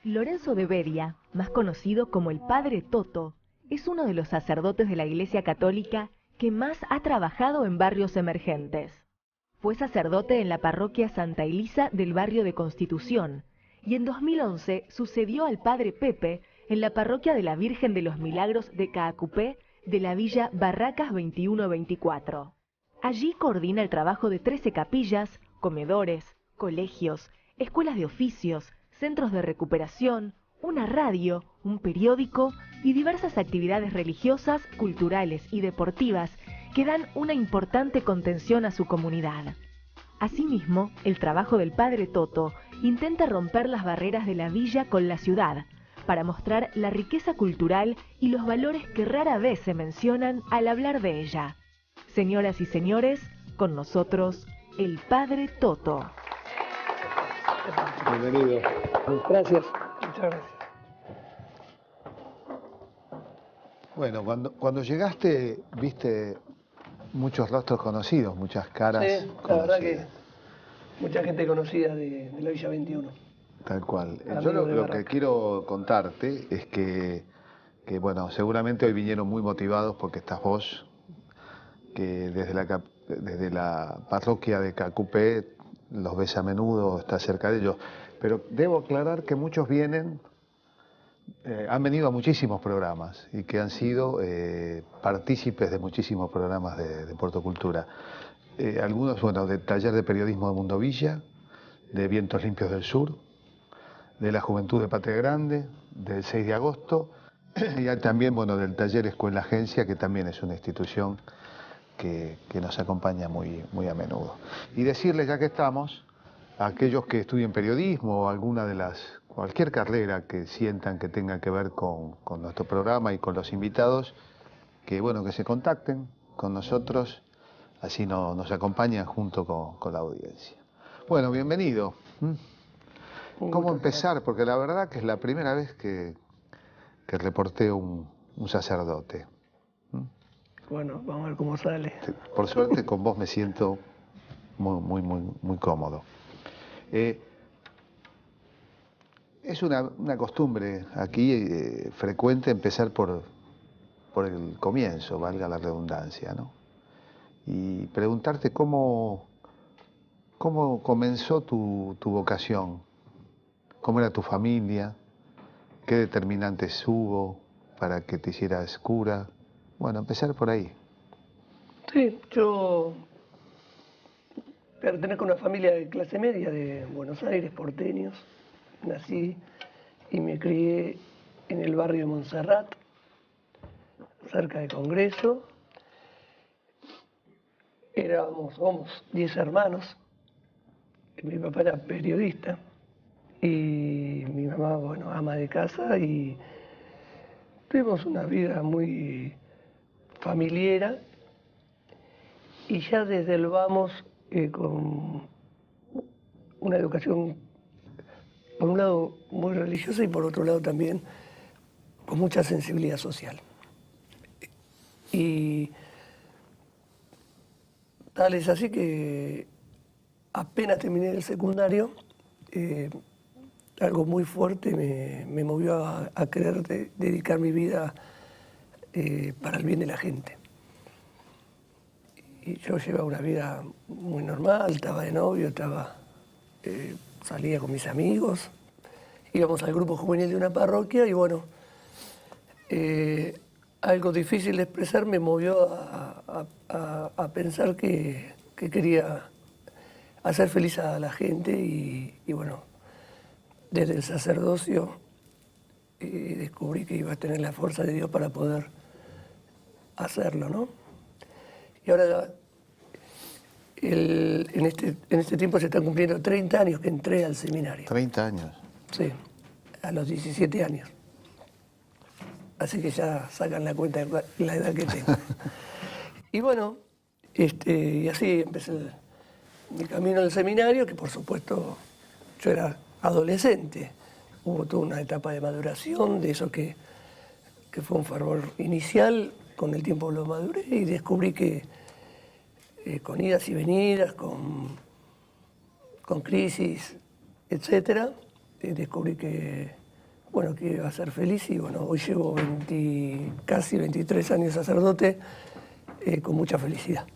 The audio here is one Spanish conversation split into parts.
Lorenzo de Bedia, más conocido como el Padre Toto, es uno de los sacerdotes de la Iglesia Católica que más ha trabajado en barrios emergentes. Fue sacerdote en la parroquia Santa Elisa del barrio de Constitución y en 2011 sucedió al Padre Pepe en la parroquia de la Virgen de los Milagros de Caacupé de la villa Barracas 2124. Allí coordina el trabajo de 13 capillas, comedores, colegios, escuelas de oficios, centros de recuperación, una radio, un periódico y diversas actividades religiosas, culturales y deportivas que dan una importante contención a su comunidad. Asimismo, el trabajo del Padre Toto intenta romper las barreras de la villa con la ciudad, para mostrar la riqueza cultural y los valores que rara vez se mencionan al hablar de ella. Señoras y señores, con nosotros, el Padre Toto. Bienvenido. Gracias, muchas gracias. Bueno, cuando llegaste, viste muchos rostros conocidos, muchas caras Sí, la verdad que mucha gente conocida de la Villa 21. Tal cual. Yo Amigos de lo que Barracas. quiero contarte es que, bueno, seguramente hoy vinieron muy motivados porque estás vos, que desde la parroquia de Caacupé los ves a menudo, estás cerca de ellos. Pero debo aclarar que muchos vienen, han venido a muchísimos programas y que han sido partícipes de muchísimos programas de Puerto Cultura. Algunos, bueno, del Taller de Periodismo de Mundo Villa, de Vientos Limpios del Sur, de la Juventud de Patria Grande, del 6 de agosto, y también, bueno, del Taller Escuela Agencia, que también es una institución que nos acompaña muy, muy a menudo. Y decirles, ya que estamos, a aquellos que estudien periodismo o cualquier carrera que sientan que tenga que ver con nuestro programa y con los invitados, que bueno, que se contacten con nosotros, así nos acompañan junto con la audiencia. Bueno, bienvenido. ¿Cómo empezar? Porque la verdad que es la primera vez que reporteo un sacerdote. Bueno, vamos a ver cómo sale. Por suerte con vos me siento muy cómodo. Es una costumbre aquí frecuente empezar por el comienzo, valga la redundancia, ¿no? Y preguntarte cómo comenzó tu vocación, cómo era tu familia, qué determinantes hubo para que te hicieras cura. Bueno, empezar por ahí. Sí, yo pertenezco a una familia de clase media de Buenos Aires, porteños. Nací y me crié en el barrio de Montserrat, cerca de Congreso. Somos 10 hermanos. Mi papá era periodista y mi mamá, bueno, ama de casa, y tuvimos una vida muy familiar y ya desde el vamos con una educación, por un lado muy religiosa y por otro lado también con mucha sensibilidad social. Y tal es así que apenas terminé el secundario, algo muy fuerte me movió a querer dedicar mi vida para el bien de la gente. Y yo llevaba una vida muy normal, estaba de novio, salía con mis amigos, íbamos al grupo juvenil de una parroquia y bueno, algo difícil de expresar me movió a pensar que quería hacer feliz a la gente y bueno, desde el sacerdocio descubrí que iba a tener la fuerza de Dios para poder hacerlo, ¿no? Y ahora, en este tiempo se están cumpliendo 30 años que entré al seminario. 30 años. Sí, a los 17 años. Así que ya sacan la cuenta de la edad que tengo. Y bueno, y así empecé mi camino al seminario, que por supuesto yo era adolescente. Hubo toda una etapa de maduración, de eso que fue un fervor inicial, con el tiempo lo maduré y descubrí que con idas y venidas, con crisis, etcétera, descubrí que bueno, que iba a ser feliz y bueno, hoy llevo casi 23 años sacerdote con mucha felicidad.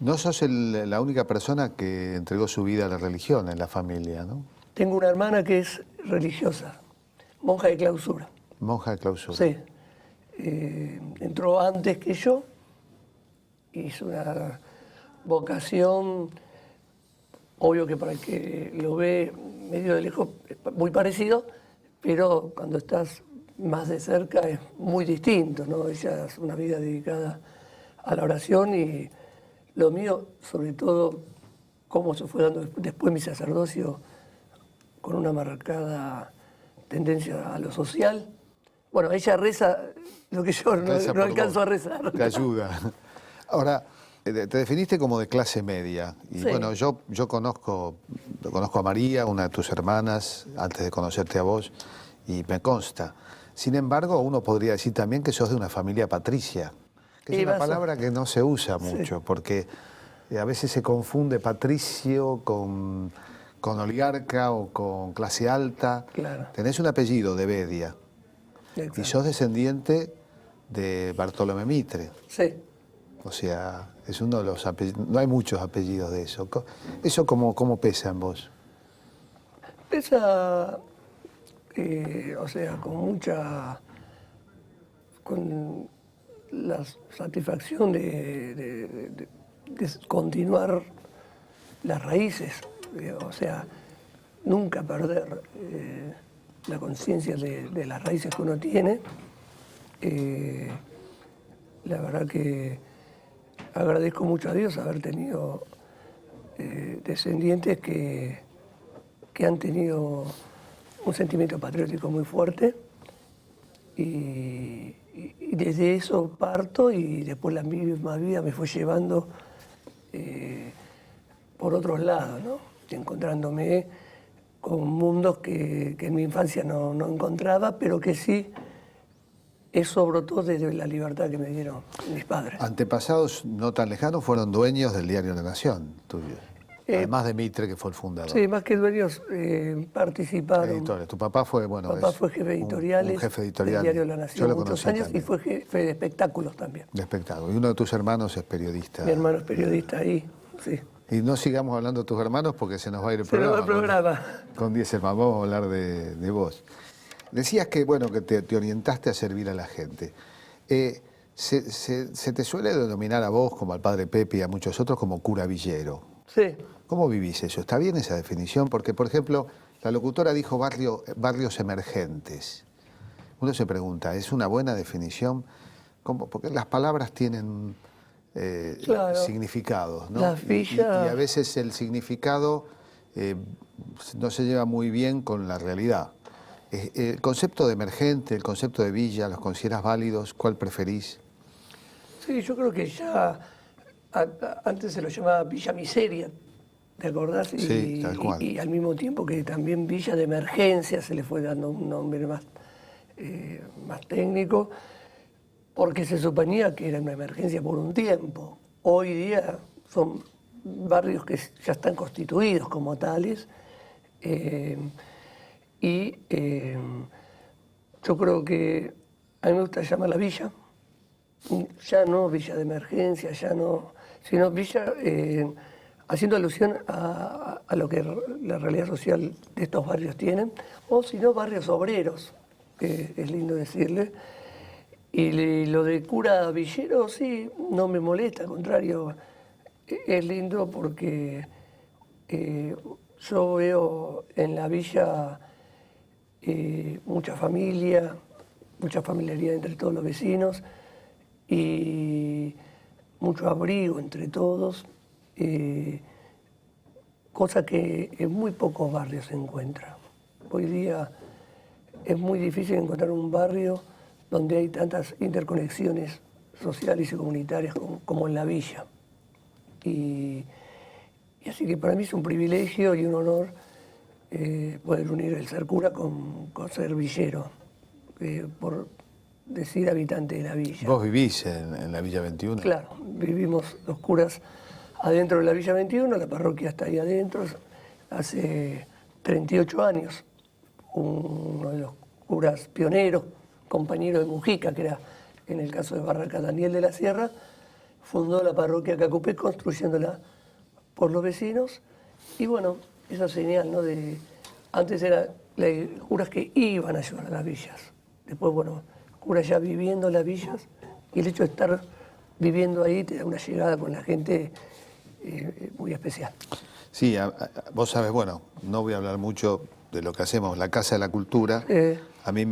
No sos la única persona que entregó su vida a la religión en la familia, ¿no? Tengo una hermana que es religiosa, monja de clausura. Monja de clausura. Sí. Entró antes que yo, hizo una vocación, obvio que para el que lo ve medio de lejos es muy parecido, pero cuando estás más de cerca es muy distinto, ¿no? Ella es una vida dedicada a la oración y lo mío, sobre todo, cómo se fue dando después mi sacerdocio con una marcada tendencia a lo social. Bueno, ella reza lo que yo no alcanzo a rezar. Te ayuda. Ahora, te definiste como de clase media. Y Sí. bueno, yo conozco a María, una de tus hermanas, antes de conocerte a vos, y me consta. Sin embargo, uno podría decir también que sos de una familia patricia, que es una palabra que no se usa mucho, sí, porque a veces se confunde patricio con oligarca o con clase alta. Claro. Tenés un apellido de Bedia. Exacto. Y sos descendiente de Bartolomé Mitre. Sí. O sea, es uno de los apellidos, no hay muchos apellidos de eso. ¿Eso cómo pesa en vos? Pesa, o sea, con la satisfacción de continuar las raíces, o sea, nunca perder la conciencia de las raíces que uno tiene. La verdad que agradezco mucho a Dios haber tenido descendientes que han tenido un sentimiento patriótico muy fuerte y desde eso parto y después la misma vida me fue llevando por otros lados, ¿no? Encontrándome con mundos que en mi infancia no encontraba, pero que sí es sobre todo desde la libertad que me dieron mis padres. Antepasados no tan lejanos fueron dueños del diario La Nación, tuyo. Además de Mitre, que fue el fundador. Sí, más que dueños, participaron. Editores. Tu papá fue, bueno, papá fue jefe de editoriales, un jefe editorial del diario La Nación yo lo muchos años también. Y fue jefe de espectáculos también. De espectáculos. Y uno de tus hermanos es periodista. Mi hermano es periodista ahí, sí. Y no sigamos hablando de tus hermanos porque se nos va a ir el programa. Se nos va el programa. Con 10 hermanos, vamos a hablar de vos. Decías que, bueno, que te orientaste a servir a la gente. Se te suele denominar a vos, como al padre Pepe y a muchos otros, como cura villero. Sí. ¿Cómo vivís eso? ¿Está bien esa definición? Porque, por ejemplo, la locutora dijo barrios emergentes. Uno se pregunta, ¿es una buena definición? ¿Cómo? Porque las palabras tienen claro, significados, ¿no? Las villas... y a veces el significado no se lleva muy bien con la realidad. El concepto de emergente, el concepto de villa, ¿los consideras válidos? ¿Cuál preferís? Sí, yo creo que ya antes se lo llamaba Villa Miseria, ¿te acordás? Sí, tal cual. Y al mismo tiempo que también Villa de Emergencia se le fue dando un nombre más técnico, porque se suponía que era una emergencia por un tiempo. Hoy día son barrios que ya están constituidos como tales. Yo creo que a mí me gusta llamarla villa, ya no villa de emergencia, ya no, sino villa haciendo alusión a lo que la realidad social de estos barrios tienen, o si no, barrios obreros, que es lindo decirle. Y lo de cura villero, sí, no me molesta, al contrario, es lindo porque yo veo en la villa mucha familia, mucha familiaridad entre todos los vecinos y mucho abrigo entre todos, cosa que en muy pocos barrios se encuentra. Hoy día es muy difícil encontrar un barrio donde hay tantas interconexiones sociales y comunitarias como en la villa. Y así que para mí es un privilegio y un honor poder unir el ser cura con ser villero, por decir habitante de la villa. ¿Vos vivís en la Villa 21? Claro, vivimos los curas adentro de la Villa 21, la parroquia está ahí adentro, hace 38 años. uno de los curas pioneros, compañero de Mujica, que era en el caso de Barraca Daniel de la Sierra, fundó la parroquia Cacupé construyéndola por los vecinos. Y bueno, esa señal, ¿no? Antes eran curas que iban a ayudar a las villas. Después, bueno, curas ya viviendo en las villas. Y el hecho de estar viviendo ahí te da una llegada con la gente muy especial. Sí, vos sabés, bueno, no voy a hablar mucho de lo que hacemos, la Casa de la Cultura. A mí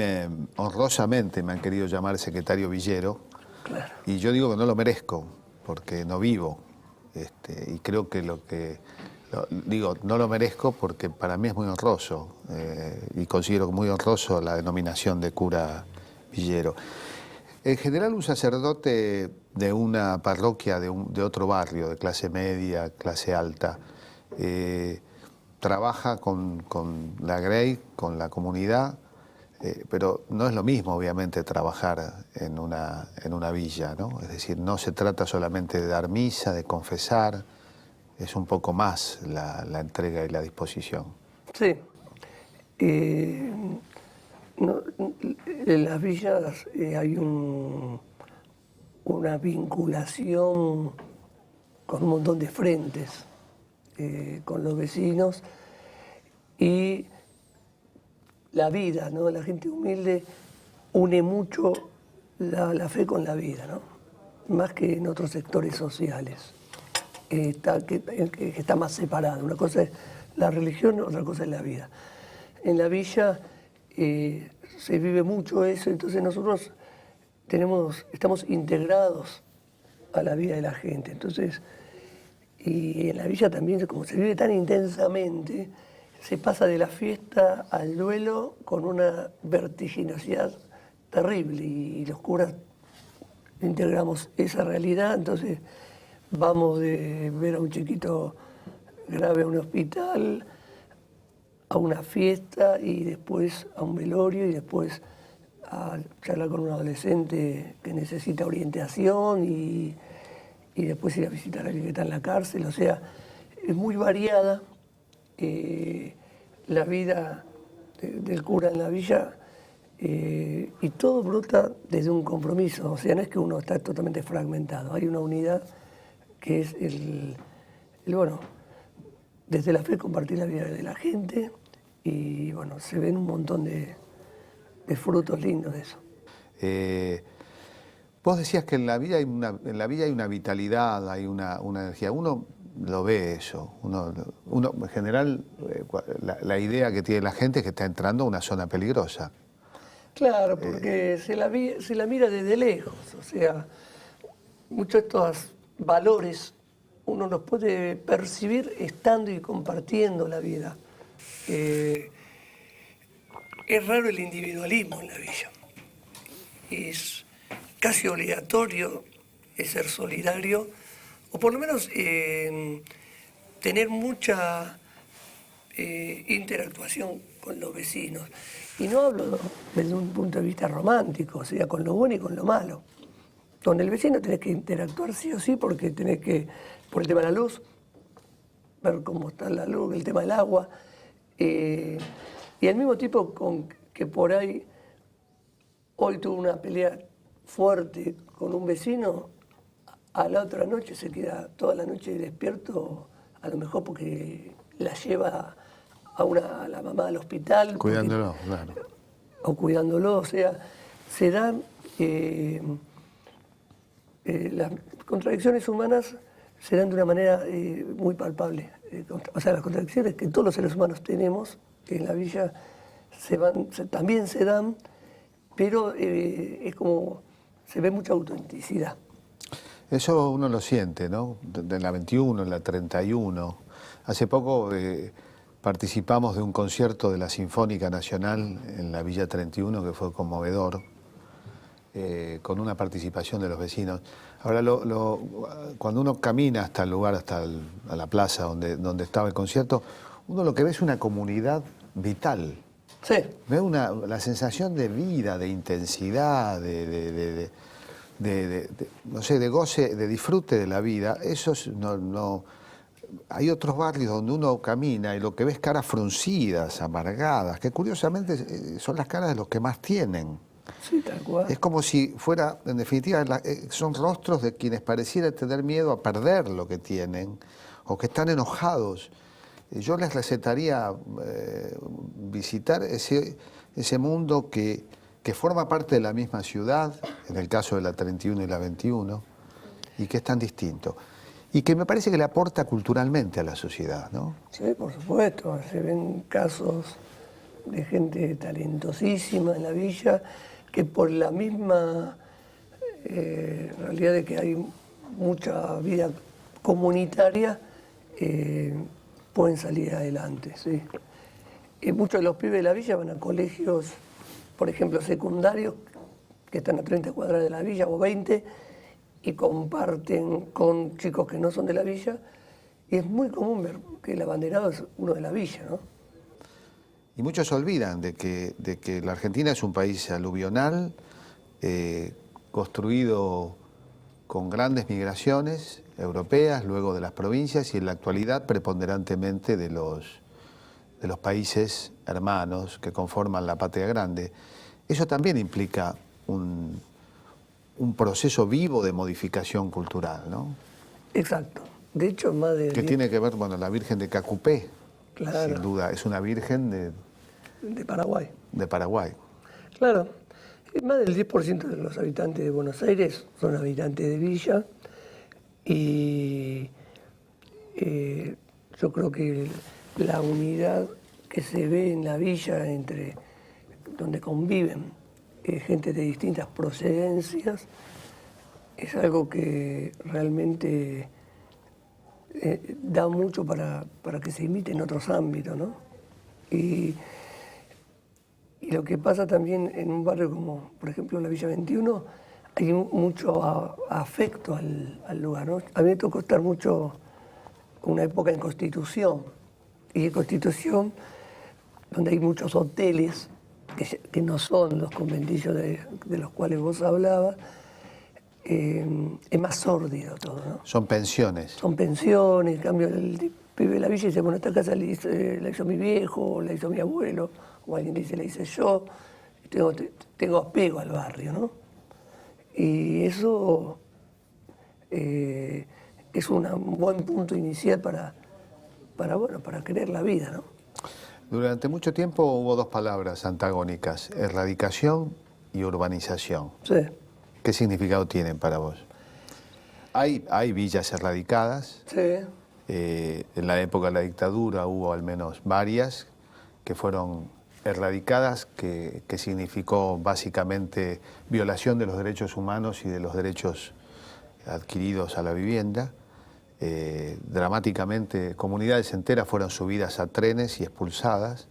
honrosamente me han querido llamar secretario villero. Claro. Y yo digo que no lo merezco, porque no vivo. Y creo que digo, no lo merezco porque para mí es muy honroso. Y considero muy honroso la denominación de cura villero. En general, un sacerdote de una parroquia de otro barrio, de clase media, clase alta, trabaja con la Grey, con la comunidad, pero no es lo mismo, obviamente, trabajar en una villa, ¿no? Es decir, no se trata solamente de dar misa, de confesar, es un poco más la entrega y la disposición. Sí. No, en las villas hay una vinculación con un montón de frentes, con los vecinos y la vida, ¿no? La gente humilde une mucho la fe con la vida, ¿no? Más que en otros sectores sociales, que está más separado. Una cosa es la religión, otra cosa es la vida. En la villa se vive mucho eso, entonces nosotros estamos integrados a la vida de la gente. Entonces, y en la villa también, como se vive tan intensamente, se pasa de la fiesta al duelo con una vertiginosidad terrible y los curas integramos esa realidad, entonces vamos de ver a un chiquito grave a un hospital, a una fiesta y después a un velorio y después a charlar con un adolescente que necesita orientación y después ir a visitar a alguien que está en la cárcel. O sea, es muy variada la vida del cura en la villa y todo brota desde un compromiso. O sea, no es que uno está totalmente fragmentado, hay una unidad que es bueno, desde la fe compartir la vida de la gente y bueno, se ven un montón de frutos lindos de eso. Vos decías que en la vida hay una vitalidad, hay una energía. Uno lo ve eso. Uno en general, la idea que tiene la gente es que está entrando a una zona peligrosa. Claro, porque se la mira desde lejos. O sea, muchos de estos valores uno los puede percibir estando y compartiendo la vida. Es raro el individualismo en la villa. Es casi obligatorio ser solidario, o por lo menos tener mucha interactuación con los vecinos. Y no hablo desde un punto de vista romántico, o sea, con lo bueno y con lo malo. Con el vecino tenés que interactuar sí o sí porque tenés que, por el tema de la luz, ver cómo está la luz, el tema del agua. Y al mismo tiempo con que por ahí hoy tuvo una pelea fuerte con un vecino, a la otra noche se queda toda la noche despierto, a lo mejor porque la lleva a la mamá al hospital. Cuidándolo, claro. O cuidándolo, o sea, se dan las contradicciones humanas se dan de una manera muy palpable. O sea, las contradicciones que todos los seres humanos tenemos en la villa también se dan, pero es como se ve mucha autenticidad. Eso uno lo siente, ¿no? En la 21, en la 31. Hace poco participamos de un concierto de la Sinfónica Nacional en la Villa 31 que fue conmovedor, con una participación de los vecinos. Ahora, cuando uno camina hasta el lugar, a la plaza donde estaba el concierto, uno lo que ve es una comunidad vital. Sí. Ve la sensación de vida, de intensidad, no sé, de goce, de disfrute de la vida. Eso hay otros barrios donde uno camina y lo que ves caras fruncidas, amargadas, que curiosamente son las caras de los que más tienen. Sí, tal cual. Es como si fuera, en definitiva, son rostros de quienes pareciera tener miedo a perder lo que tienen o que están enojados. Yo les recetaría visitar ese mundo que forma parte de la misma ciudad, en el caso de la 31 y la 21, y que es tan distinto. Y que me parece que le aporta culturalmente a la sociedad, ¿no? Sí, por supuesto. Se ven casos de gente talentosísima en la villa que por la misma realidad de que hay mucha vida comunitaria pueden salir adelante, ¿sí? Muchos de los pibes de la villa van a colegios, por ejemplo, secundarios, que están a 30 cuadras de la villa o 20, y comparten con chicos que no son de la villa, y es muy común ver que el abanderado es uno de la villa, ¿no? Y muchos olvidan de que la Argentina es un país aluvional, construido con grandes migraciones europeas, luego de las provincias, y en la actualidad preponderantemente de los países hermanos que conforman la patria grande. Eso también implica un proceso vivo de modificación cultural, ¿no? Exacto. De hecho, más de... Que tiene que ver, bueno, la Virgen de Cacupé, claro, sin duda, es una virgen de Paraguay. de Paraguay. Claro. Más del 10% de los habitantes de Buenos Aires son habitantes de villa, y yo creo que la unidad que se ve en la villa entre donde conviven gente de distintas procedencias es algo que realmente da mucho para que se imite en otros ámbitos, ¿no? Y lo que pasa también en un barrio como, por ejemplo, la Villa 21, hay mucho afecto al lugar, ¿no? A mí me tocó estar mucho una época en Constitución, y en Constitución, donde hay muchos hoteles que no son los conventillos de los cuales vos hablabas, es más sórdido todo, ¿no? Son pensiones. Son pensiones, en cambio el pibe de la villa dice, bueno, esta casa la hizo mi viejo, o la hizo mi abuelo, o alguien dice, la hice yo, tengo apego al barrio, ¿no? Y eso es un buen punto inicial para querer la vida, ¿no? Durante mucho tiempo hubo dos palabras antagónicas, erradicación y urbanización. Sí. ¿Qué significado tienen para vos? Hay villas erradicadas. Sí. En la época de la dictadura hubo al menos varias que fueron erradicadas, que significó básicamente violación de los derechos humanos y de los derechos adquiridos a la vivienda. Dramáticamente, comunidades enteras fueron subidas a trenes y expulsadas.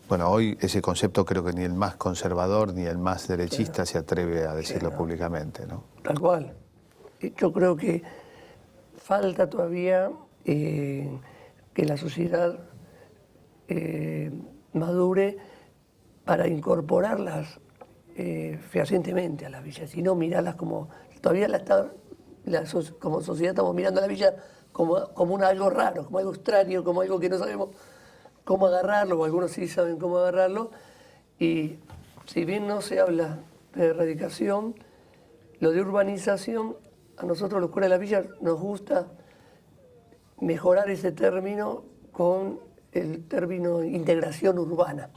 Bueno, hoy ese concepto creo que ni el más conservador ni el más derechista se atreve a decirlo públicamente, ¿no? Tal cual. Yo creo que falta todavía que la sociedad madure para incorporarlas fehacientemente a las villas, y no mirarlas como... Todavía como sociedad estamos mirando a la villa como algo raro, como algo extraño, como algo que no sabemos cómo agarrarlo, o algunos sí saben cómo agarrarlo, y si bien no se habla de erradicación, lo de urbanización, a nosotros los curas de la villa nos gusta mejorar ese término con el término integración urbana,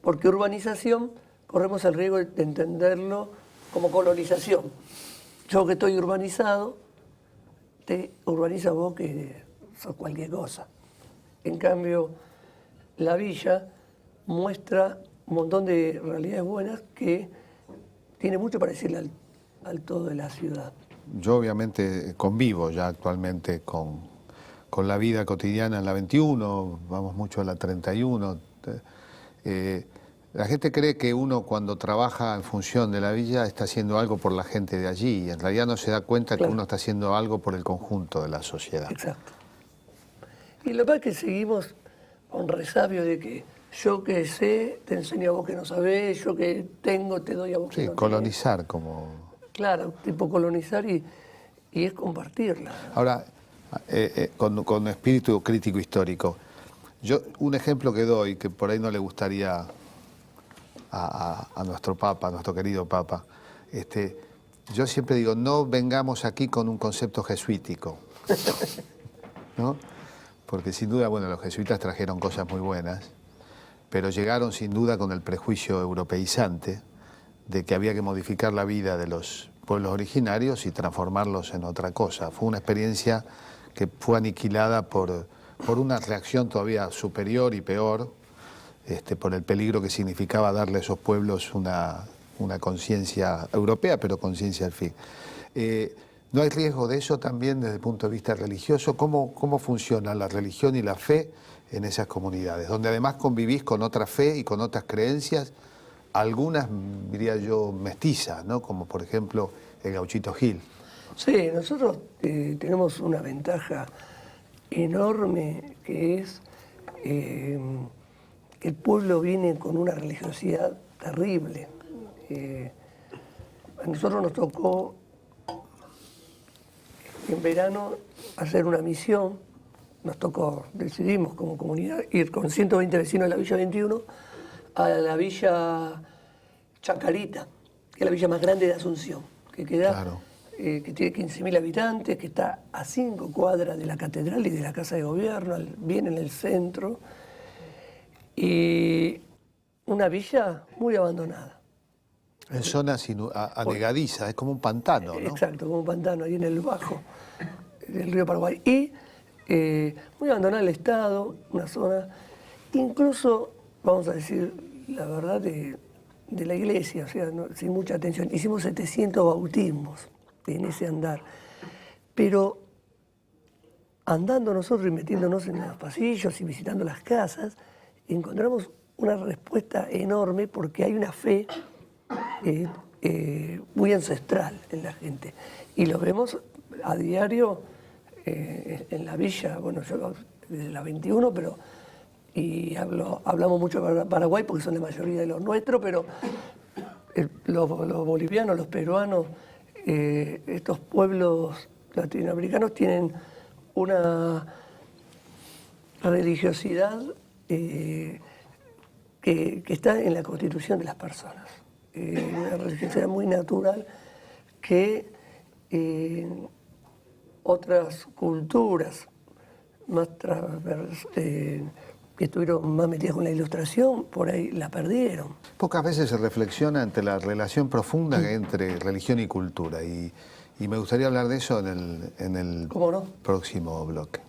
porque urbanización corremos el riesgo de entenderlo como colonización. Yo que estoy urbanizado, te urbaniza vos que sos cualquier cosa. En cambio, la villa muestra un montón de realidades buenas que tiene mucho para decirle al todo de la ciudad. Yo obviamente convivo ya actualmente con la vida cotidiana en la 21, vamos mucho a la 31. La gente cree que uno cuando trabaja en función de la villa está haciendo algo por la gente de allí, y en realidad no se da cuenta que uno está haciendo algo por el conjunto de la sociedad. Exacto. Y lo que pasa es que seguimos con resabio de que yo que sé te enseño a vos que no sabés, yo que tengo te doy a vos que no colonizar como... Claro, tipo colonizar, y es compartirla. Ahora, con espíritu crítico histórico. Un ejemplo que doy, que por ahí no le gustaría a nuestro Papa, a nuestro querido Papa, yo siempre digo, no vengamos aquí con un concepto jesuítico, ¿no? Porque sin duda, bueno, los jesuitas trajeron cosas muy buenas, pero llegaron sin duda con el prejuicio europeizante de que había que modificar la vida de los pueblos originarios y transformarlos en otra cosa. Fue una experiencia que fue aniquilada por una reacción todavía superior y peor, por el peligro que significaba darle a esos pueblos una conciencia europea, pero conciencia al fin. ¿No hay riesgo de eso también desde el punto de vista religioso? ¿Cómo funciona la religión y la fe en esas comunidades, donde además convivís con otra fe y con otras creencias, algunas, diría yo, mestizas, ¿no? Como por ejemplo el Gauchito Gil? Sí, nosotros tenemos una ventaja enorme, que es que el pueblo viene con una religiosidad terrible. A nosotros nos tocó en verano hacer una misión, decidimos como comunidad ir con 120 vecinos de la Villa 21 a la Villa Chacarita, que es la villa más grande de Asunción, que queda, claro, que tiene 15.000 habitantes, que está a 5 cuadras de la catedral y de la Casa de Gobierno, bien en el centro, y una villa muy abandonada. En zonas anegadizas, es como un pantano, ¿no? Exacto, como un pantano ahí en el bajo del río Paraguay. Y muy abandonada el Estado, una zona, incluso, vamos a decir la verdad, de la iglesia, o sea, sin mucha atención. Hicimos 700 bautismos en ese andar, pero andando nosotros y metiéndonos en los pasillos y visitando las casas, encontramos una respuesta enorme porque hay una fe muy ancestral en la gente. Y lo vemos a diario en la villa, bueno, yo desde la 21, pero hablamos mucho de Paraguay porque son la mayoría de los nuestros, pero los bolivianos, los peruanos, estos pueblos latinoamericanos tienen una religiosidad que está en la constitución de las personas. Una religiosidad muy natural que otras culturas más que estuvieron más metidas con la ilustración, por ahí la perdieron. Pocas veces se reflexiona ante la relación profunda entre religión y cultura, y me gustaría hablar de eso en el ¿Cómo no? próximo bloque.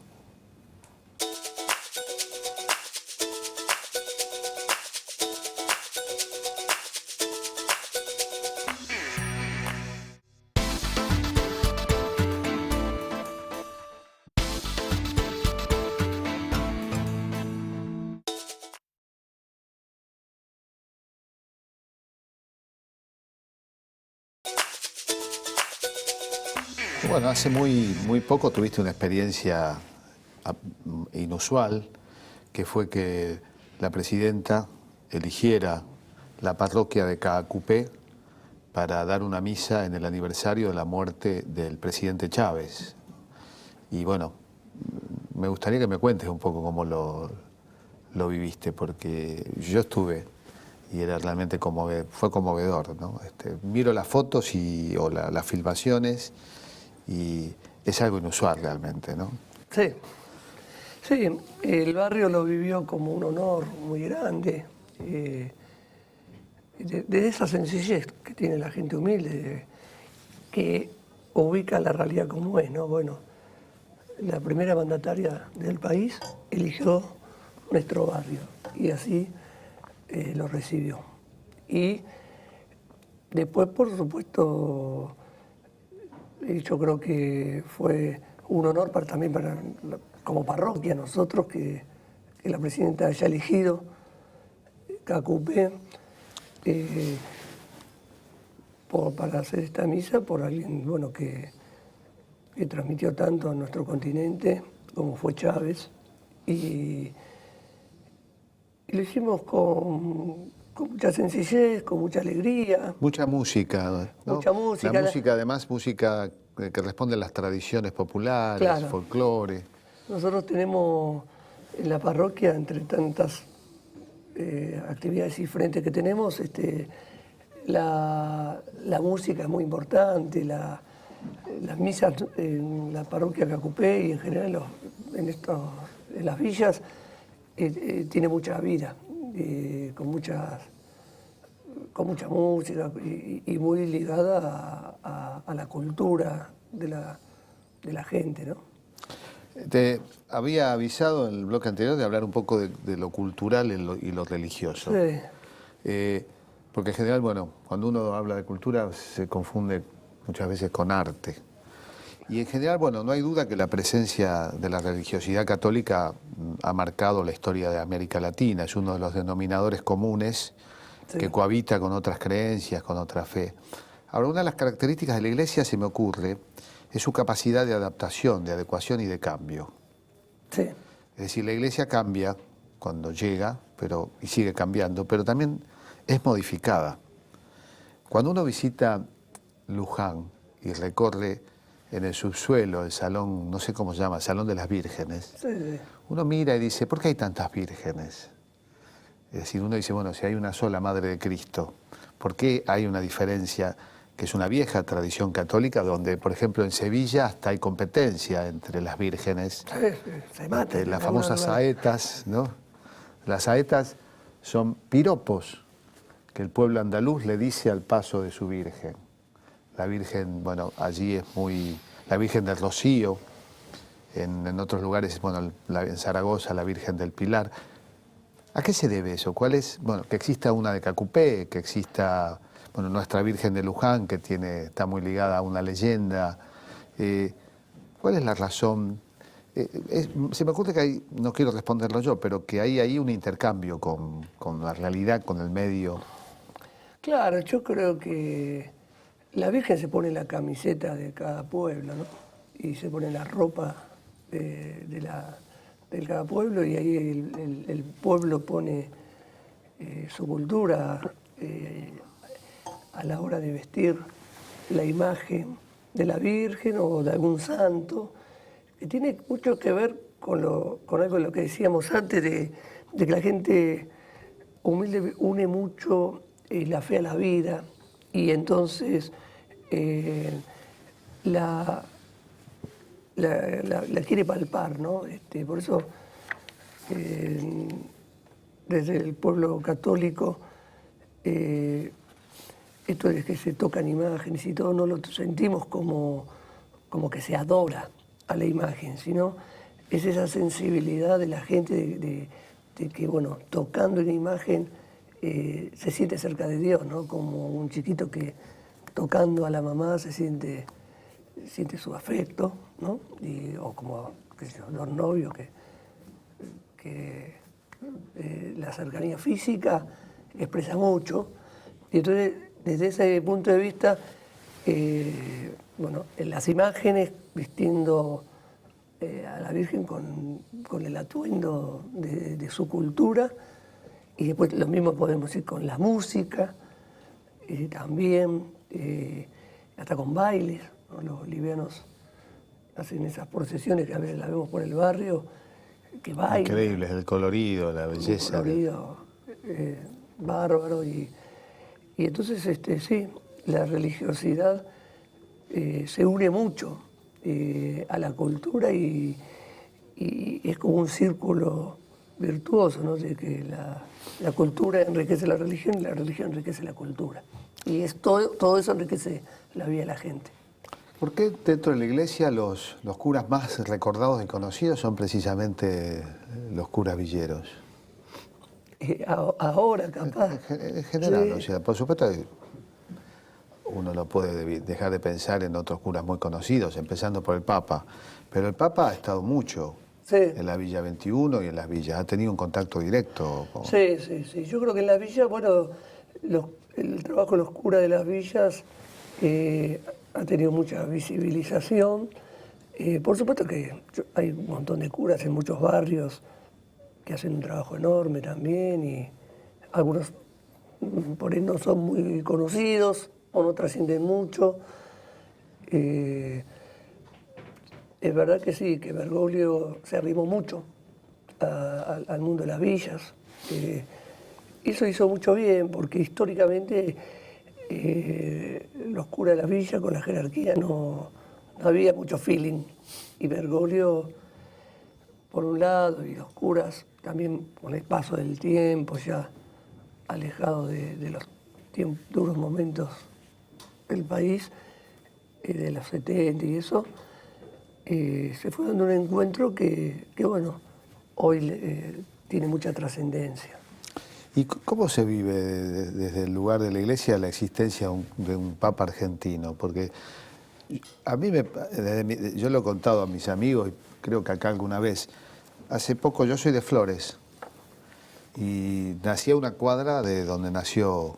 Bueno, hace muy poco tuviste una experiencia inusual, que fue que la presidenta eligiera la parroquia de Caacupé para dar una misa en el aniversario de la muerte del presidente Chávez. Y bueno, me gustaría que me cuentes un poco cómo lo viviste, porque yo estuve y era realmente fue conmovedor, ¿no? Miro las fotos o las filmaciones y es algo inusual realmente, ¿no? Sí, sí, el barrio lo vivió como un honor muy grande, de esa sencillez que tiene la gente humilde, que ubica la realidad como es, ¿no? Bueno, la primera mandataria del país eligió nuestro barrio y así lo recibió. Y después, por supuesto, yo creo que fue un honor también como parroquia nosotros que la presidenta haya elegido Caacupé para hacer esta misa por alguien bueno que transmitió tanto a nuestro continente como fue Chávez, y lo hicimos con con mucha sencillez, con mucha alegría. Mucha música, ¿no? Mucha música. La música, además, música que responde a las tradiciones populares, Claro. folclore. Nosotros tenemos en la parroquia, entre tantas actividades y frentes que tenemos, la música es muy importante, las misas en la parroquia Cacupé y en general en las villas tiene mucha vida, con mucha música y muy ligada a la cultura de la gente, ¿no? Te había avisado en el bloque anterior de hablar un poco de lo cultural y lo religioso. Sí. Porque en general, bueno, cuando uno habla de cultura se confunde muchas veces con arte. Y en general, bueno, no hay duda que la presencia de la religiosidad católica ha marcado la historia de América Latina. Es uno de los denominadores comunes que cohabita con otras creencias, con otra fe. Ahora, una de las características de la Iglesia, se me ocurre, es su capacidad de adaptación, de adecuación y de cambio. Sí. Es decir, la Iglesia cambia cuando llega, y sigue cambiando, pero también es modificada. Cuando uno visita Luján y recorre en el subsuelo el salón, no sé cómo se llama, el Salón de las Vírgenes, Sí. uno mira y dice, ¿por qué hay tantas vírgenes? Es decir, uno dice, bueno, si hay una sola Madre de Cristo, ¿por qué hay una diferencia? Que es una vieja tradición católica donde, por ejemplo, en Sevilla hasta hay competencia entre las vírgenes, Se matan. las famosas saetas, ¿no? Las saetas son piropos que el pueblo andaluz le dice al paso de su virgen. La virgen, bueno, allí es la Virgen del Rocío, en otros lugares, bueno, en Zaragoza, la Virgen del Pilar. ¿A qué se debe eso? ¿Cuál es? Bueno, que exista una de Cacupé, que exista, bueno, nuestra Virgen de Luján, que está muy ligada a una leyenda. ¿Cuál es la razón? Se me ocurre que hay, no quiero responderlo yo, pero que hay ahí un intercambio con la realidad, con el medio. Claro, yo creo que la Virgen se pone la camiseta de cada pueblo, ¿no? Y se pone la ropa de cada pueblo, y ahí el pueblo pone su cultura a la hora de vestir la imagen de la Virgen o de algún santo, que tiene mucho que ver con algo de lo que decíamos antes, de que la gente humilde une mucho la fe a la vida, y entonces la quiere palpar, ¿no? Por eso desde el pueblo católico esto de que se tocan imágenes y todo, no lo sentimos como que se adora a la imagen, sino es esa sensibilidad de la gente de que, bueno, tocando una imagen se siente cerca de Dios, ¿no? Como un chiquito que tocando a la mamá siente su afecto, ¿no? O como, qué sé yo, los novios que la cercanía física expresa mucho. Y entonces, desde ese punto de vista, bueno, en las imágenes vistiendo a la Virgen con el atuendo de su cultura, y después lo mismo podemos decir con la música, también, hasta con bailes, ¿no? Los bolivianos hacen esas procesiones que a veces las vemos por el barrio, que bailan. Increíbles, el colorido, la belleza. Un colorido bárbaro, y entonces sí, la religiosidad se une mucho a la cultura, y es como un círculo virtuoso, ¿no? De que la cultura enriquece la religión y la religión enriquece la cultura. Y todo eso enriquece la vida de la gente. ¿Por qué dentro de la Iglesia los curas más recordados y conocidos son precisamente los curas villeros? Ahora, capaz. En general, Sí. o sea, por supuesto uno no puede dejar de pensar en otros curas muy conocidos, empezando por el Papa. Pero el Papa ha estado mucho en la Villa 21 y en las villas, ha tenido un contacto directo con... Sí. Yo creo que en las villas, bueno, el trabajo de los curas de las villas ha tenido mucha visibilización. Por supuesto que hay un montón de curas en muchos barrios que hacen un trabajo enorme también, y algunos por ahí no son muy conocidos o no trascienden mucho. Es verdad que sí, que Bergoglio se arrimó mucho al mundo de las villas. Eso hizo mucho bien, porque históricamente los curas de las villas con la jerarquía no había mucho feeling. Y Bergoglio, por un lado, y los curas también con el paso del tiempo, ya alejados de los duros momentos del país, de los 70 y eso, se fue dando un encuentro que bueno, hoy tiene mucha trascendencia. ¿Y cómo se vive desde el lugar de la Iglesia la existencia de un Papa argentino? Porque a mí, yo lo he contado a mis amigos, y creo que acá alguna vez, hace poco yo soy de Flores, y nací a una cuadra de donde nació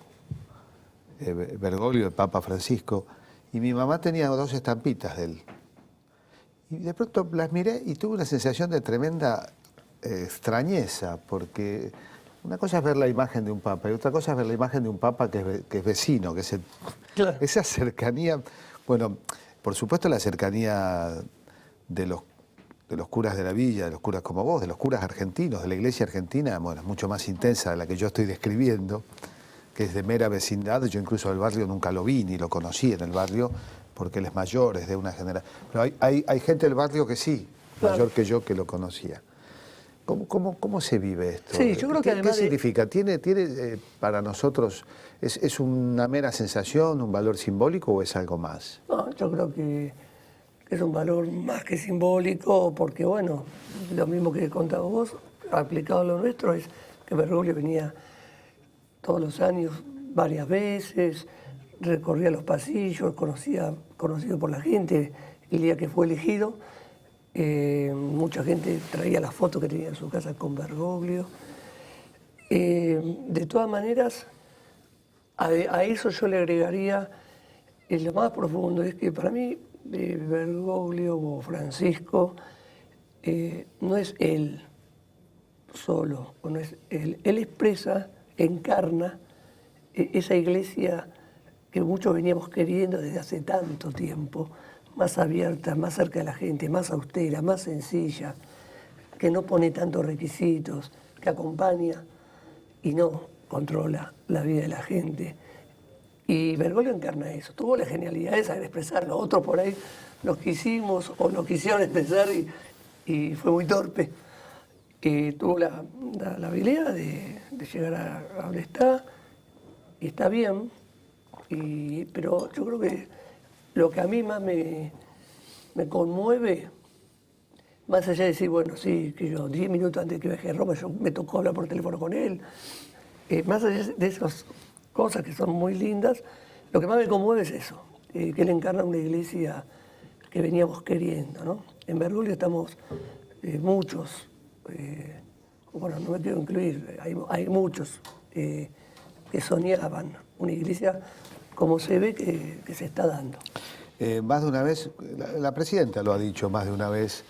Bergoglio, el Papa Francisco, y mi mamá tenía 2 estampitas de él. Y de pronto las miré y tuve una sensación de tremenda extrañeza, porque una cosa es ver la imagen de un papa y otra cosa es ver la imagen de un papa que es vecino, que es Claro. esa cercanía. Bueno, por supuesto la cercanía de los curas de la villa, de los curas como vos, de los curas argentinos, de la iglesia argentina, bueno, es mucho más intensa de la que yo estoy describiendo, que es de mera vecindad. Yo incluso el barrio nunca lo vi, ni lo conocí en el barrio, porque él es mayor, es de una generación. Pero hay gente del barrio que sí, Claro. mayor que yo, que lo conocía. ¿Cómo se vive esto? Sí, yo creo que ¿Qué además significa? ¿Tiene para nosotros, es una mera sensación, un valor simbólico o es algo más? No, yo creo que es un valor más que simbólico, porque bueno, lo mismo que contado vos, aplicado a lo nuestro, es que Bergoglio venía todos los años varias veces, recorría los pasillos, conocido por la gente el día que fue elegido. Mucha gente traía las fotos que tenía en su casa con Bergoglio. De todas maneras, a eso yo le agregaría lo más profundo, es que para mí Bergoglio o Francisco no es él solo, o no es él. Él expresa, encarna esa iglesia que muchos veníamos queriendo desde hace tanto tiempo, más abierta, más cerca de la gente, más austera, más sencilla, que no pone tantos requisitos, que acompaña y no controla la vida de la gente. Y Bergoglio encarna eso, tuvo la genialidad esa de expresarlo. Otros por ahí lo quisimos o lo quisieron expresar y fue muy torpe. Tuvo la habilidad de llegar a donde está, y está bien, pero yo creo que lo que a mí más me conmueve, más allá de decir, bueno, sí, que yo 10 minutos antes de que viaje a Roma, me tocó hablar por teléfono con él, más allá de esas cosas que son muy lindas, lo que más me conmueve es eso, que él encarna una iglesia que veníamos queriendo, ¿no? En Bergoglio estamos muchos, bueno, no me quiero incluir, hay muchos que soñaban una iglesia como se ve que se está dando. Más de una vez, la presidenta lo ha dicho más de una vez,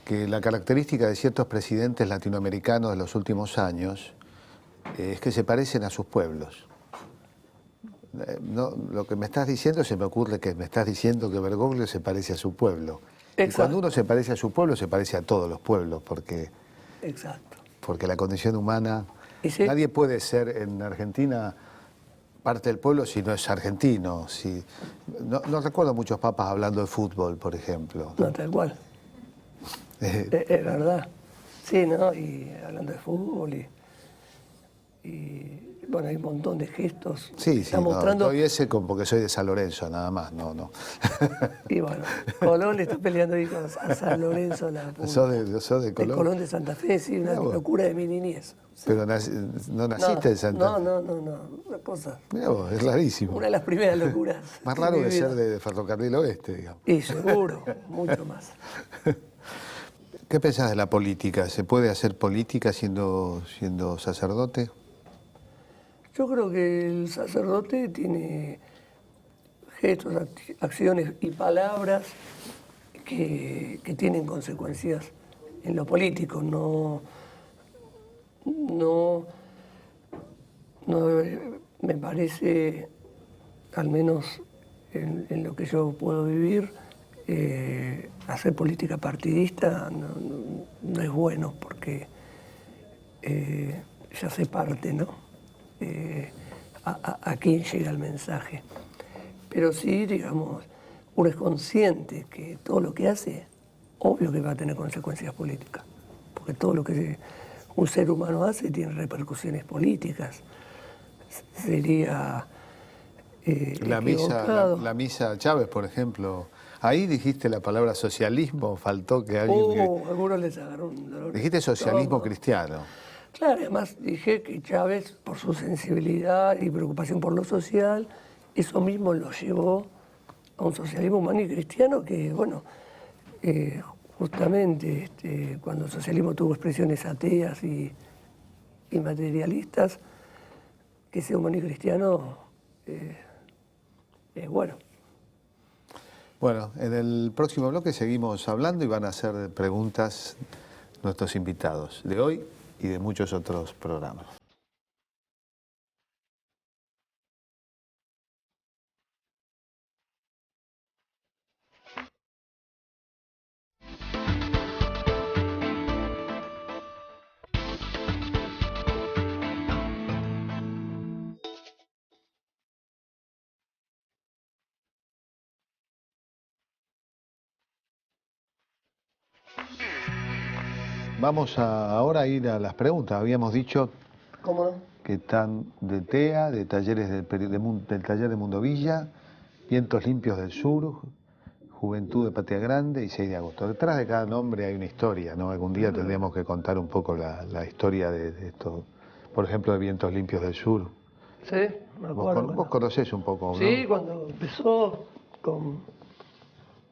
que la característica de ciertos presidentes latinoamericanos de los últimos años es que se parecen a sus pueblos. No, lo que me estás diciendo, se me ocurre que me estás diciendo que Bergoglio se parece a su pueblo. Exacto. Y cuando uno se parece a su pueblo, se parece a todos los pueblos, porque la condición humana... Nadie puede ser en Argentina parte del pueblo si no es argentino. No recuerdo muchos papas hablando de fútbol, por ejemplo. No, tal cual. Es verdad. Sí, ¿no? Y hablando de fútbol y bueno, hay un montón de gestos. Sí, está mostrando... doy ese porque soy de San Lorenzo, nada más, no. Y bueno, Colón le está peleando ahí a San Lorenzo. ¿Sos de Colón? De Colón de Santa Fe, sí, una locura de mi niñez. Pero no naciste en Santa Fe. No, una cosa. Mirá vos, es rarísimo. Una de las primeras locuras. Más raro que ser de Ferrocarril Oeste, digamos. Y seguro, mucho más. ¿Qué pensás de la política? ¿Se puede hacer política siendo sacerdote? Yo creo que el sacerdote tiene gestos, acciones y palabras que tienen consecuencias en lo político. me parece, al menos en lo que yo puedo vivir, hacer política partidista no es bueno porque ya se parte, ¿no? A quién llega el mensaje. Pero sí, digamos, uno es consciente que todo lo que hace, obvio que va a tener consecuencias políticas, porque todo lo que un ser humano hace tiene repercusiones políticas. Sería La misa Chávez, por ejemplo, ahí dijiste la palabra socialismo, faltó que alguien... algunos les agarró un dolor. Dijiste socialismo cristiano. Claro, además dije que Chávez, por su sensibilidad y preocupación por lo social, eso mismo lo llevó a un socialismo humano y cristiano que, bueno, justamente cuando el socialismo tuvo expresiones ateas y materialistas, que sea humano y cristiano es bueno. Bueno, en el próximo bloque seguimos hablando y van a hacer preguntas nuestros invitados de hoy y de muchos otros programas. Vamos ahora a ir a las preguntas. Habíamos dicho ¿Cómo no? que están de TEA, de talleres del taller de Mundo Villa, Vientos Limpios del Sur, Juventud de Patria Grande y 6 de agosto. Detrás de cada nombre hay una historia, ¿no? Algún día tendríamos que contar un poco la historia de esto, por ejemplo, de Vientos Limpios del Sur. Sí, me acuerdo. Vos conocés un poco, ¿no? Sí, cuando empezó con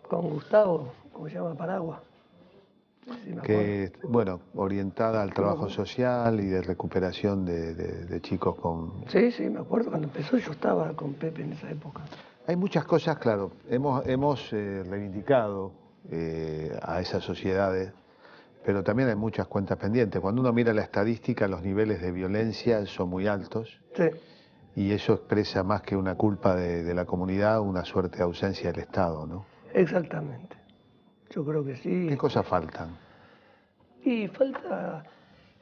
Gustavo, ¿cómo se llama? Paraguas. Sí, que, bueno, orientada al trabajo social y de recuperación de chicos con... Sí, me acuerdo cuando empezó, yo estaba con Pepe en esa época. Hay muchas cosas, claro, hemos reivindicado a esas sociedades, pero también hay muchas cuentas pendientes. Cuando uno mira la estadística, los niveles de violencia son muy altos. Sí. Y eso expresa más que una culpa de la comunidad, una suerte de ausencia del Estado, ¿no? Exactamente. Yo creo que sí. ¿Qué cosas faltan? Y falta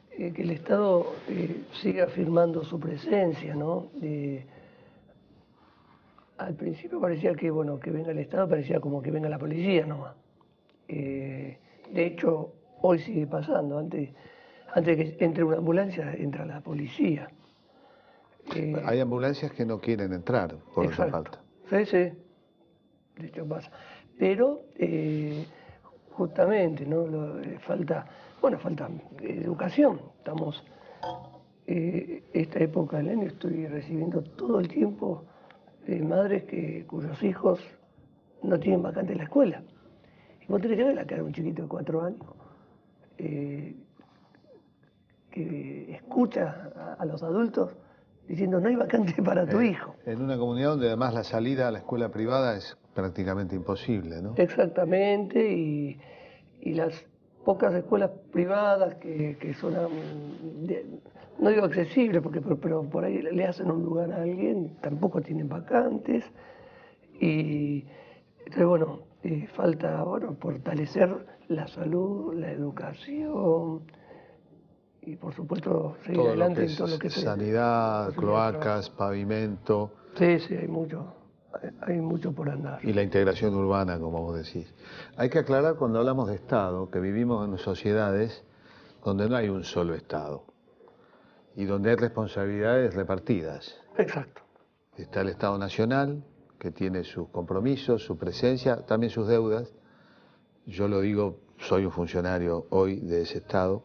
que el Estado siga afirmando su presencia, ¿no? Al principio parecía que, bueno, que venga el Estado, parecía como que venga la policía nomás. De hecho, hoy sigue pasando. Antes de que entre una ambulancia, entra la policía. Hay ambulancias que no quieren entrar por esa falta. Sí, de hecho pasa. Pero justamente, ¿no? Falta educación. Estamos, esta época del año estoy recibiendo todo el tiempo madres cuyos hijos no tienen vacante en la escuela. Y vos tenés que ver la cara de un chiquito de 4 años que escucha a los adultos diciendo no hay vacante para tu hijo. En una comunidad donde además la salida a la escuela privada es prácticamente imposible, ¿no? Exactamente, y las pocas escuelas privadas que son, no digo accesibles, pero por ahí le hacen un lugar a alguien, tampoco tienen vacantes. Y entonces, bueno, falta fortalecer la salud, la educación y, por supuesto, seguir todo adelante en todo lo que sea. Sanidad, cloacas, pavimento. Sí, hay mucho por andar. Y la integración urbana, como vos decís. Hay que aclarar cuando hablamos de Estado que vivimos en sociedades donde no hay un solo Estado y donde hay responsabilidades repartidas. Exacto. Está el Estado Nacional, que tiene sus compromisos, su presencia, también sus deudas. Yo lo digo, soy un funcionario hoy de ese Estado.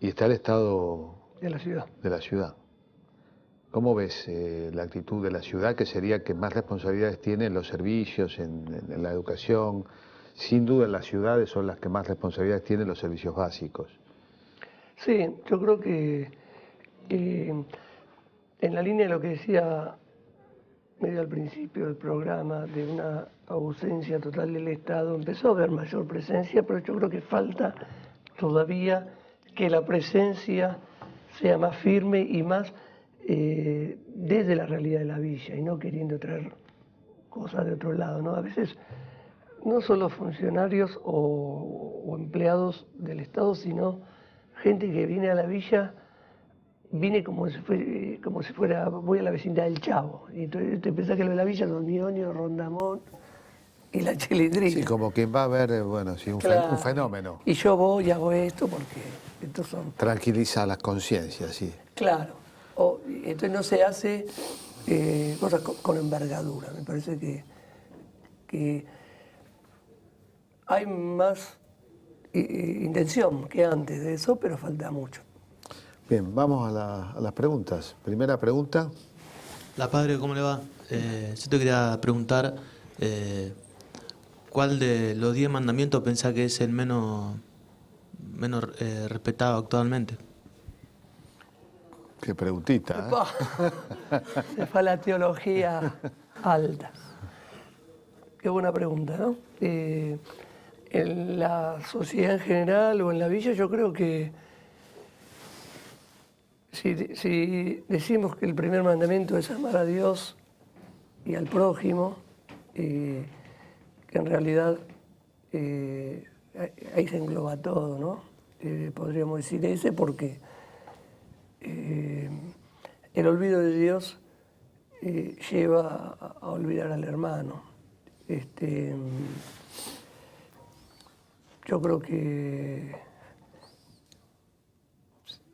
Y está el Estado de la ciudad. ¿Cómo ves la actitud de la ciudad, que sería que más responsabilidades tiene en los servicios, en la educación? Sin duda las ciudades son las que más responsabilidades tienen en los servicios básicos. Sí, yo creo que en la línea de lo que decía medio al principio del programa, de una ausencia total del Estado, empezó a haber mayor presencia, pero yo creo que falta todavía que la presencia sea más firme y más desde la realidad de la villa y no queriendo traer cosas de otro lado, ¿no? A veces no solo funcionarios o empleados del Estado, sino gente que viene a la villa, viene como si fuera, voy a la vecindad del Chavo. Y entonces te pensás que lo de la villa son Mionio, Rondamón y la Chilindrina. Sí, como quien va a ver, bueno, sí, un fenómeno. Y yo voy y hago esto porque estos son... Tranquiliza las conciencias, sí. Claro. Entonces no se hace cosas con envergadura. Me parece que hay más intención que antes de eso, pero falta mucho. Bien, vamos a las preguntas. Primera pregunta. La padre, ¿cómo le va? Yo te quería preguntar, ¿cuál de los 10 mandamientos pensás que es el menos respetado actualmente? Qué preguntita, ¿eh? Se fue a la teología alta. Qué buena pregunta, ¿no? En la sociedad en general o en la villa, yo creo que si decimos que el primer mandamiento es amar a Dios y al prójimo, que en realidad ahí se engloba todo, ¿no? Podríamos decir ese porque el olvido de Dios lleva a olvidar al hermano. Yo creo que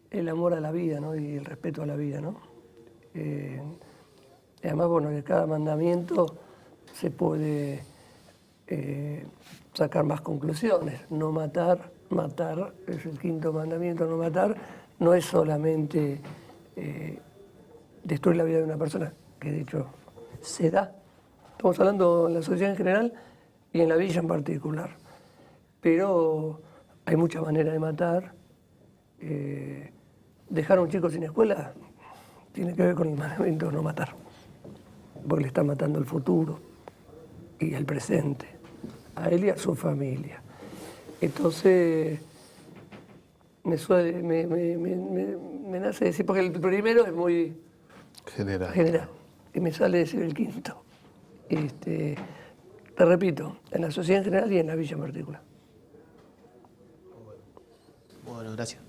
el amor a la vida, ¿no? Y el respeto a la vida, ¿no? Y además, bueno, de cada mandamiento se puede sacar más conclusiones. No matar, matar es el quinto mandamiento, no matar, no es solamente destruir la vida de una persona, que de hecho se da. Estamos hablando en la sociedad en general y en la villa en particular. Pero hay muchas maneras de matar. Dejar a un chico sin escuela tiene que ver con el mandamiento de no matar, porque le está matando el futuro y el presente, a él y a su familia. Entonces, me nace decir, porque el primero es muy general y me sale decir el quinto. Te repito, en la sociedad en general y en la villa en particular. Bueno, gracias.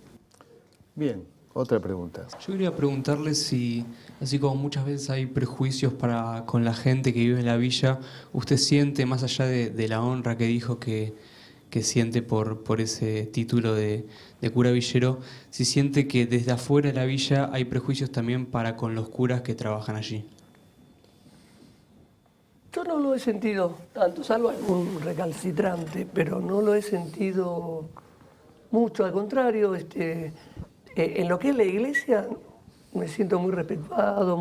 Bien, otra pregunta. Yo quería preguntarle si, así como muchas veces hay prejuicios con la gente que vive en la villa, ¿usted siente, más allá de la honra que dijo que siente por ese título de cura villero, si siente que desde afuera de la villa hay prejuicios también para con los curas que trabajan allí? Yo no lo he sentido tanto, salvo algún recalcitrante, pero no lo he sentido mucho, al contrario, en lo que es la iglesia me siento muy respetuado,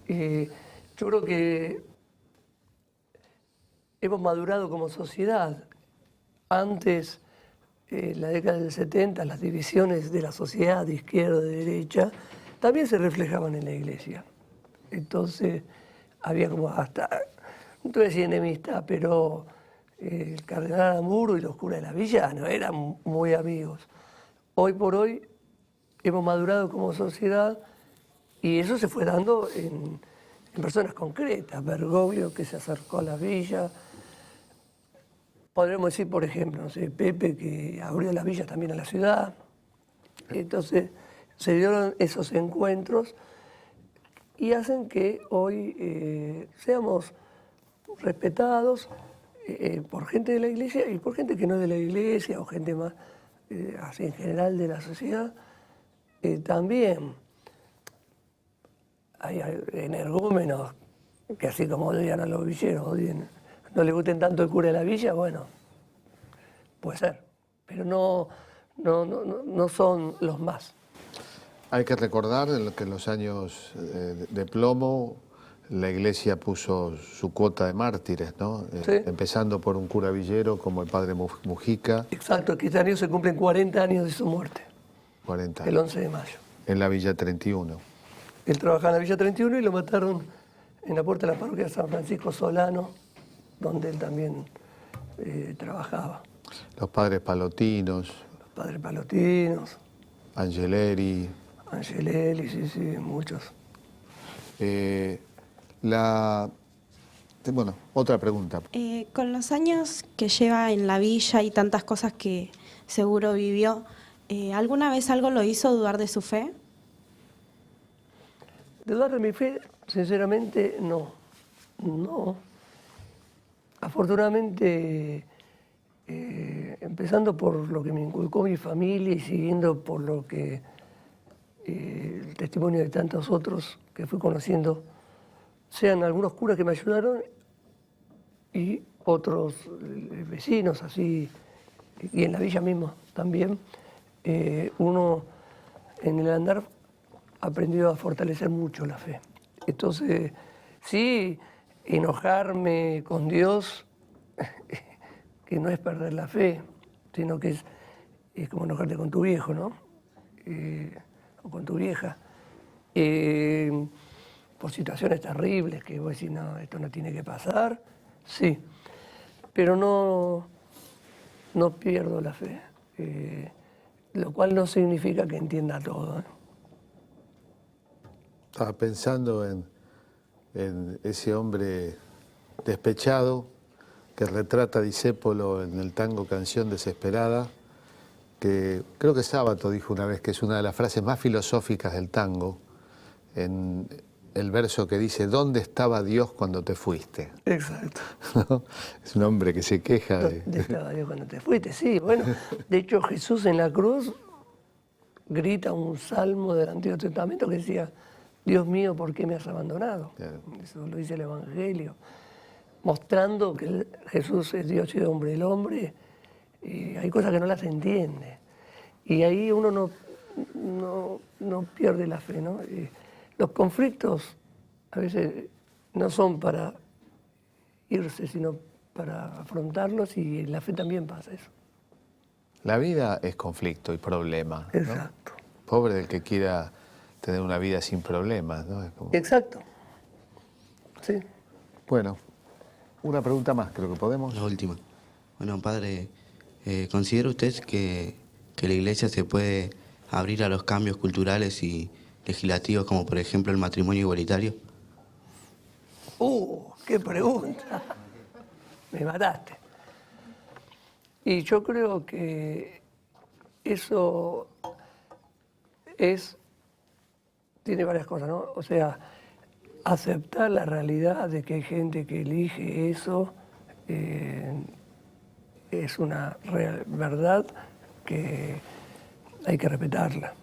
yo creo que hemos madurado como sociedad. Antes, en la década del 70, las divisiones de la sociedad de izquierda y de derecha también se reflejaban en la iglesia. Entonces, había como hasta, no te voy a decir enemistad, pero el cardenal Amuro y los curas de la villa no eran muy amigos. Hoy por hoy hemos madurado como sociedad y eso se fue dando en personas concretas. Bergoglio, que se acercó a la villa. Podríamos decir, por ejemplo, no sé, Pepe, que abrió las villas también a la ciudad. Entonces, se dieron esos encuentros y hacen que hoy seamos respetados por gente de la iglesia y por gente que no es de la iglesia o gente más así en general de la sociedad. También hay energúmenos que así como odian a los villeros, no les gusten tanto el cura de la villa, bueno, puede ser, pero no son los más. Hay que recordar que en los años de plomo la iglesia puso su cuota de mártires, ¿no? Sí. Empezando por un cura villero como el padre Mujica. Exacto, que este año se cumplen 40 años de su muerte. 40 años. El 11 de mayo. En la Villa 31. Él trabajaba en la Villa 31 y lo mataron en la puerta de la parroquia de San Francisco Solano, donde él también trabajaba. Los padres palotinos. Los padres palotinos. Angeleri. Angelelli, sí, muchos. Bueno, otra pregunta. Con los años que lleva en la villa y tantas cosas que seguro vivió, ¿alguna vez algo lo hizo dudar de su fe? Dudar de mi fe, sinceramente, no. No. Afortunadamente, empezando por lo que me inculcó mi familia y siguiendo por lo que el testimonio de tantos otros que fui conociendo, sean algunos curas que me ayudaron y otros vecinos así, y en la villa misma también, uno en el andar aprendió a fortalecer mucho la fe. Entonces, sí, enojarme con Dios, que no es perder la fe, sino que es como enojarte con tu viejo, ¿no? O con tu vieja. Por situaciones terribles que vos decís, no, esto no tiene que pasar, sí, pero no pierdo la fe, lo cual no significa que entienda todo, ¿eh? Estaba pensando en ese hombre despechado que retrata a Discépolo en el tango Canción Desesperada, que creo que Sábato dijo una vez que es una de las frases más filosóficas del tango, en el verso que dice, ¿dónde estaba Dios cuando te fuiste? Exacto. ¿No? Es un hombre que se queja de... ¿Dónde estaba Dios cuando te fuiste? Sí, bueno, de hecho Jesús en la cruz grita un salmo del Antiguo Testamento que decía, Dios mío, ¿por qué me has abandonado? Claro. Eso lo dice el Evangelio, mostrando que Jesús es Dios y hombre. El hombre, hay cosas que no las entiende. Y ahí uno no pierde la fe, ¿no? Los conflictos a veces no son para irse, sino para afrontarlos, y en la fe también pasa eso. La vida es conflicto y problema, ¿no? Exacto. Pobre del que quiera tener una vida sin problemas, ¿no? Es como... Exacto. Sí. Bueno, una pregunta más, creo que podemos. La última. Bueno, padre, ¿considera usted que la Iglesia se puede abrir a los cambios culturales y legislativos, como por ejemplo el matrimonio igualitario? ¡Qué pregunta! Me mataste. Y yo creo que eso tiene varias cosas, ¿no? O sea, aceptar la realidad de que hay gente que elige eso es una verdad que hay que respetarla.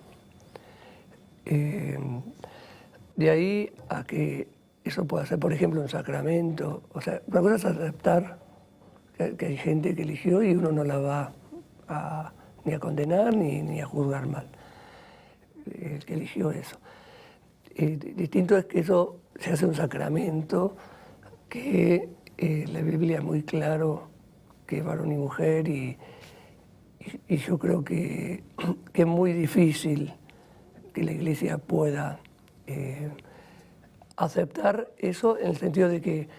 De ahí a que eso pueda ser, por ejemplo, un sacramento. O sea, una cosa es aceptar que hay gente que eligió y uno no la va ni a condenar ni a juzgar mal, el que eligió eso. Distinto es que eso se hace un sacramento, que la Biblia es muy claro que es varón y mujer, y yo creo que es muy difícil que la Iglesia pueda aceptar eso en el sentido de que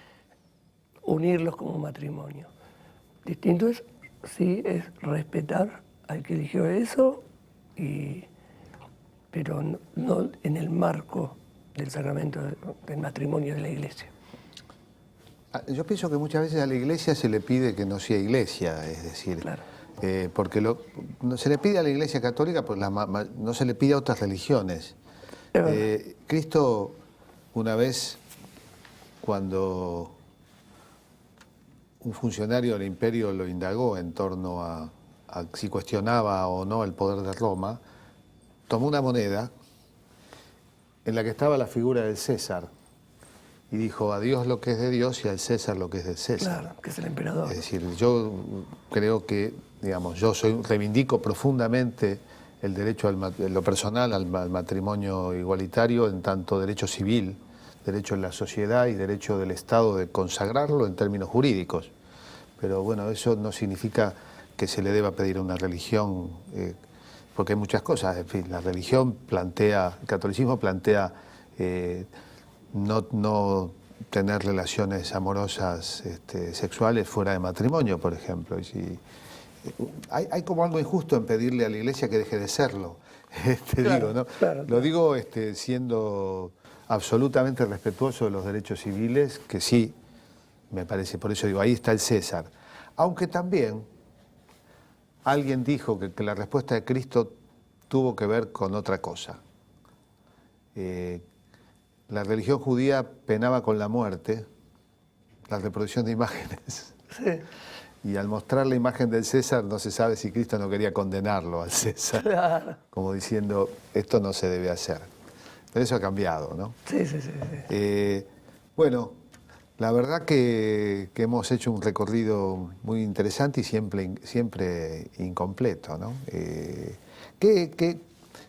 unirlos como matrimonio. Distinto es, sí, es respetar al que eligió eso, pero no en el marco del sacramento del matrimonio de la Iglesia. Yo pienso que muchas veces a la Iglesia se le pide que no sea Iglesia, es decir, Claro. Porque se le pide a la Iglesia Católica, pues no se le pide a otras religiones. Cristo, una vez, cuando un funcionario del imperio lo indagó en torno a si cuestionaba o no el poder de Roma, tomó una moneda en la que estaba la figura del César y dijo, a Dios lo que es de Dios y al César lo que es del César. Claro, que es el emperador. Es decir, yo creo que, digamos, reivindico profundamente el derecho en lo personal al matrimonio igualitario, en tanto derecho civil, derecho en la sociedad y derecho del Estado de consagrarlo en términos jurídicos. Pero bueno, eso no significa que se le deba pedir a una religión, porque hay muchas cosas. En fin, la religión plantea, el catolicismo plantea no tener relaciones amorosas sexuales fuera de matrimonio, por ejemplo. Y hay como algo injusto en pedirle a la Iglesia que deje de serlo. Claro, digo, ¿no? claro. Lo digo siendo absolutamente respetuoso de los derechos civiles, que sí, me parece, por eso digo, ahí está el César. Aunque también alguien dijo que la respuesta de Cristo tuvo que ver con otra cosa. La religión judía penaba con la muerte, la reproducción de imágenes. Sí, Y al mostrar la imagen del César, no se sabe si Cristo no quería condenarlo al César, claro. como diciendo, esto no se debe hacer. Pero eso ha cambiado, ¿no? Sí, sí, sí. Sí. Bueno, la verdad que hemos hecho un recorrido muy interesante y siempre incompleto, ¿no? ¿Qué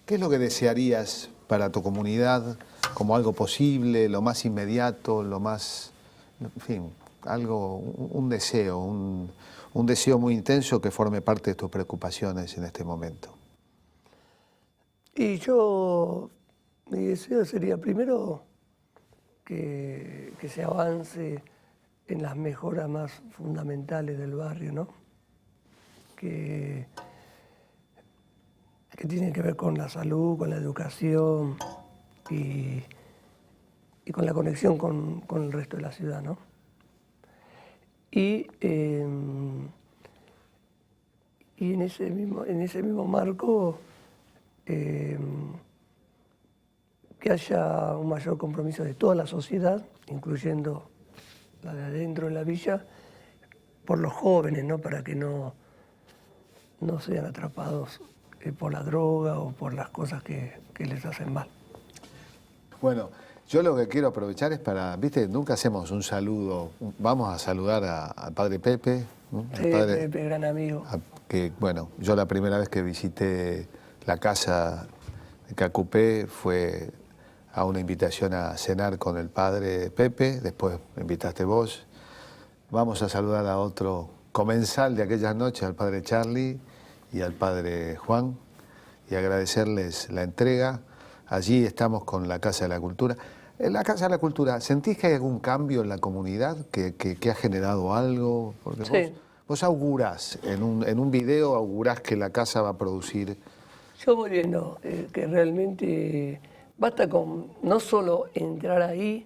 es lo que desearías para tu comunidad como algo posible, lo más inmediato, lo más, en fin, algo, un deseo, un deseo muy intenso que forme parte de tus preocupaciones en este momento? Y yo, mi deseo sería primero que se avance en las mejoras más fundamentales del barrio, ¿no? Que tienen que ver con la salud, con la educación y con la conexión con el resto de la ciudad, ¿no? Y en ese mismo marco que haya un mayor compromiso de toda la sociedad, incluyendo la de adentro de la villa, por los jóvenes, ¿no? Para que no sean atrapados por la droga o por las cosas que les hacen mal. Bueno, yo lo que quiero aprovechar es para, viste, nunca hacemos un saludo, vamos a saludar al padre Pepe, ¿no? Sí, Pepe, gran amigo. Que, bueno, yo la primera vez que visité la casa de Cacupé fue a una invitación a cenar con el padre Pepe, después me invitaste vos. Vamos a saludar a otro comensal de aquellas noches, al padre Charlie y al padre Juan, y agradecerles la entrega. Allí estamos con la Casa de la Cultura. En la Casa de la Cultura, ¿sentís que hay algún cambio en la comunidad que ha generado algo? Porque Sí. vos augurás, en un video augurás que la casa va a producir. Yo voy viendo que realmente basta con no solo entrar ahí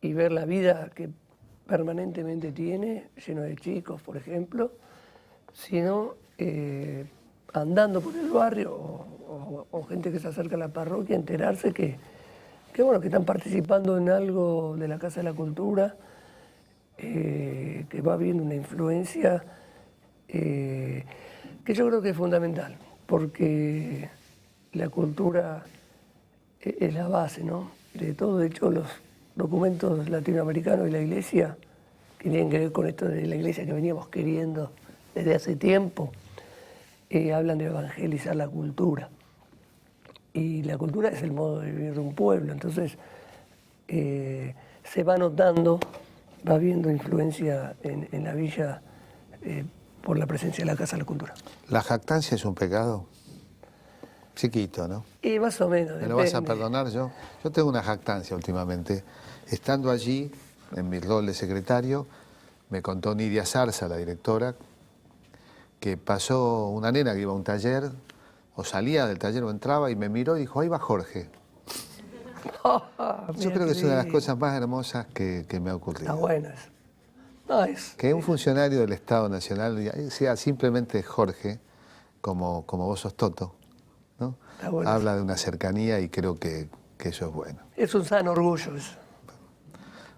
y ver la vida que permanentemente tiene, lleno de chicos, por ejemplo, sino andando por el barrio o gente que se acerca a la parroquia, enterarse que bueno, que están participando en algo de la Casa de la Cultura, que va habiendo una influencia que yo creo que es fundamental, porque la cultura es la base, ¿no? De todo. De hecho, los documentos latinoamericanos y la Iglesia, que tienen que ver con esto de la Iglesia que veníamos queriendo desde hace tiempo, hablan de evangelizar la cultura. Y la cultura es el modo de vivir de un pueblo, entonces se va notando, va habiendo influencia en la villa por la presencia de la Casa de la Cultura. ¿La jactancia es un pecado? Chiquito, ¿no? Y más o menos, ¿Me lo vas a depende. perdonar yo? Yo tengo una jactancia últimamente. Estando allí, en mi rol de secretario, me contó Nidia Zarza, la directora, que pasó una nena que iba a un taller, o salía del taller o entraba, y me miró y dijo, ahí va Jorge. Yo creo que es una de las cosas más hermosas que me ha ocurrido. Está bueno eso. No, Que un funcionario del Estado Nacional sea simplemente Jorge, como vos sos Toto, ¿no? Está bueno. Habla de una cercanía y creo que eso es bueno. Es un sano orgullo eso.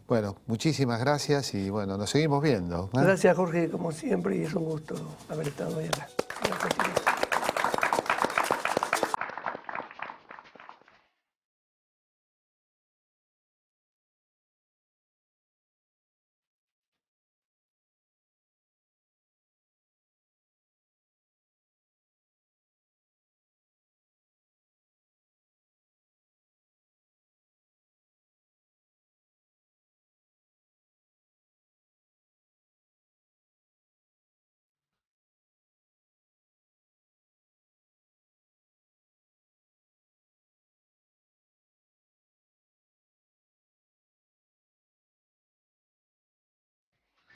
Bueno, muchísimas gracias y bueno, nos seguimos viendo. Gracias, Jorge, como siempre, y es un gusto haber estado hoy acá. Gracias, chicos.